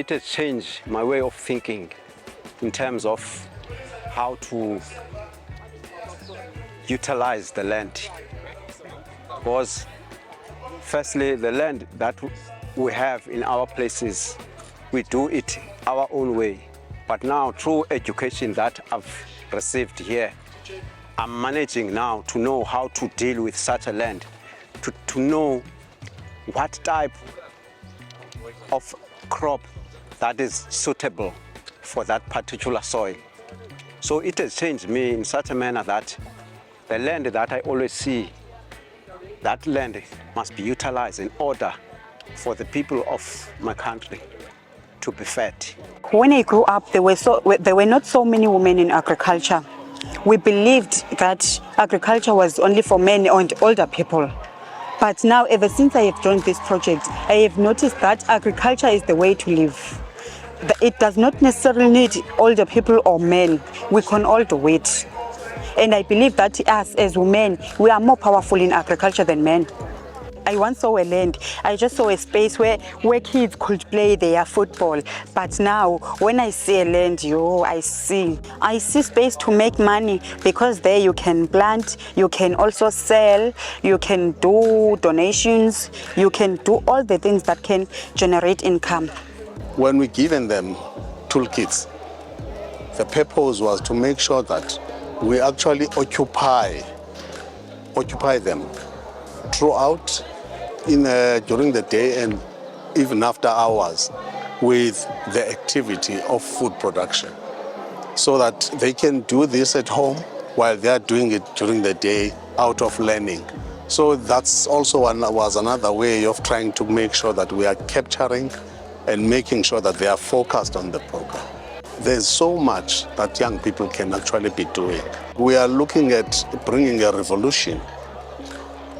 it has changed my way of thinking in terms of how to utilize the land. Because firstly, the land that we have in our places, we do it our own way. But now through education that I've received here, I'm managing now to know how to deal with such a land, to know what type of crop that is suitable for that particular soil. So it has changed me in such a manner that the land that I always see, that land must be utilized in order for the people of my country to be fed. When I grew up, there were not so many women in agriculture. We believed that agriculture was only for men and older people. But now, ever since I have joined this project, I have noticed that agriculture is the way to live. It does not necessarily need older people or men. We can all do it. And I believe that us as women, we are more powerful in agriculture than men. I once saw a land, I just saw a space where kids could play their football. But now, when I see a land, I see space to make money, because there you can plant, you can also sell, you can do donations, you can do all the things that can generate income. When we given them toolkits, the purpose was to make sure that we actually occupy them throughout during the day and even after hours with the activity of food production, so that they can do this at home while they are doing it during the day out of learning. So that's also was another way of trying to make sure that we are capturing and making sure that they are focused on the program. There's so much that young people can actually be doing. We are looking at bringing a revolution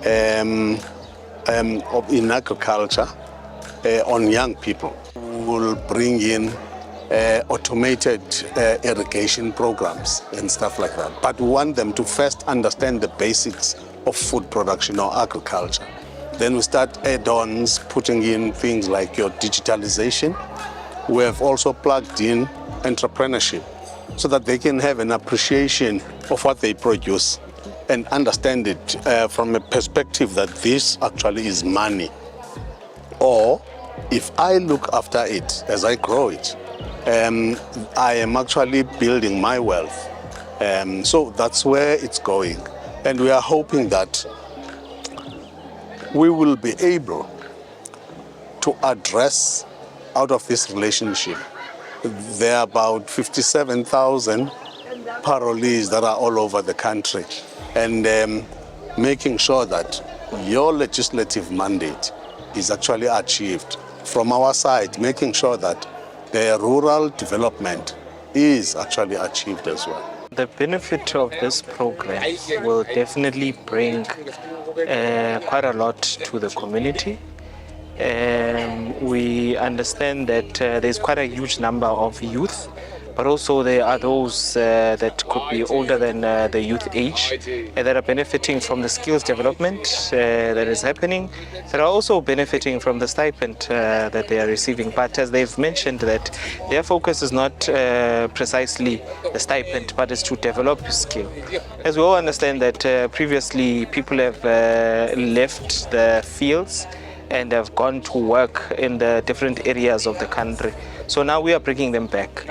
in agriculture on young people. We'll bring in automated irrigation programs and stuff like that. But we want them to first understand the basics of food production or agriculture. Then we start add-ons, putting in things like your digitalization. We have also plugged in entrepreneurship so that they can have an appreciation of what they produce and understand it from a perspective that this actually is money. Or if I look after it as I grow it, I am actually building my wealth. So that's where it's going. And we are hoping that we will be able to address out of this relationship. There are about 57,000 parolees that are all over the country, and making sure that your legislative mandate is actually achieved. From our side, making sure that the rural development is actually achieved as well. The benefit of this program will definitely bring quite a lot to the community. We understand that there's quite a huge number of youth, but also there are those that could be older than the youth age that are benefiting from the skills development that is happening, that are also benefiting from the stipend that they are receiving. But as they've mentioned, that their focus is not precisely the stipend, but is to develop skill. As we all understand that previously people have left the fields and have gone to work in the different areas of the country. So now we are bringing them back.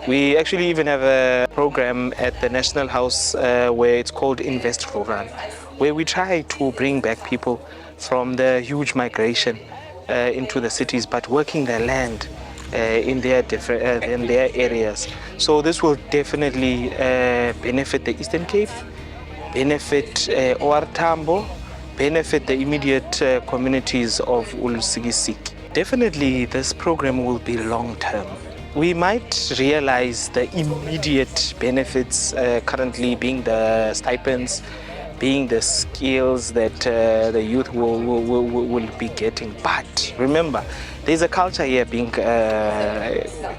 We actually even have a program at the National House where it's called Invest Program, where we try to bring back people from the huge migration into the cities, but working their land in their areas. So this will definitely benefit the Eastern Cape, benefit OR Tambo, benefit the immediate communities of Lusikisiki. Definitely this program will be long-term. We might realize the immediate benefits currently being the stipends, being the skills that the youth will be getting. But remember, there's a culture here being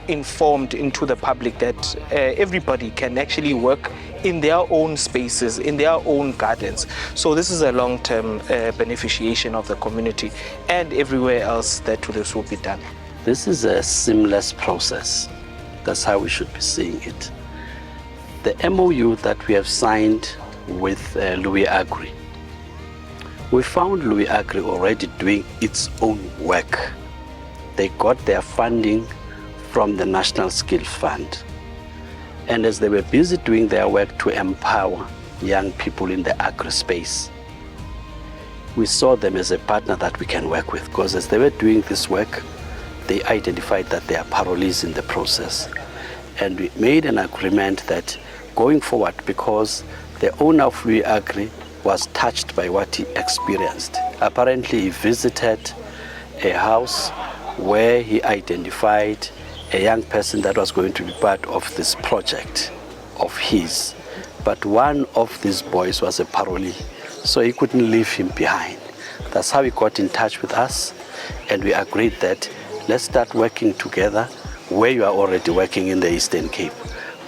informed into the public that everybody can actually work in their own spaces, in their own gardens. So this is a long-term beneficiation of the community and everywhere else that this will be done. This is a seamless process. That's how we should be seeing it. The MOU that we have signed with Lui Agri, we found Lui Agri already doing its own work. They got their funding from the National Skills Fund. And as they were busy doing their work to empower young people in the agri space, we saw them as a partner that we can work with, because as they were doing this work, they identified that they are parolees in the process. And we made an agreement that going forward, because the owner of Lui Agri was touched by what he experienced. Apparently he visited a house where he identified a young person that was going to be part of this project of his. But one of these boys was a parolee, so he couldn't leave him behind. That's how he got in touch with us, and we agreed that let's start working together where you are already working in the Eastern Cape.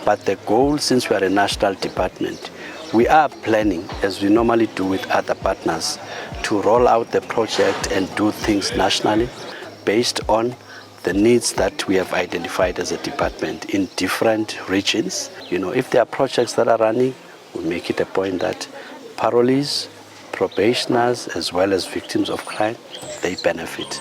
But the goal, since we are a national department, we are planning, as we normally do with other partners, to roll out the project and do things nationally based on the needs that we have identified as a department in different regions. You know, if there are projects that are running, we make it a point that parolees, probationers, as well as victims of crime, they benefit.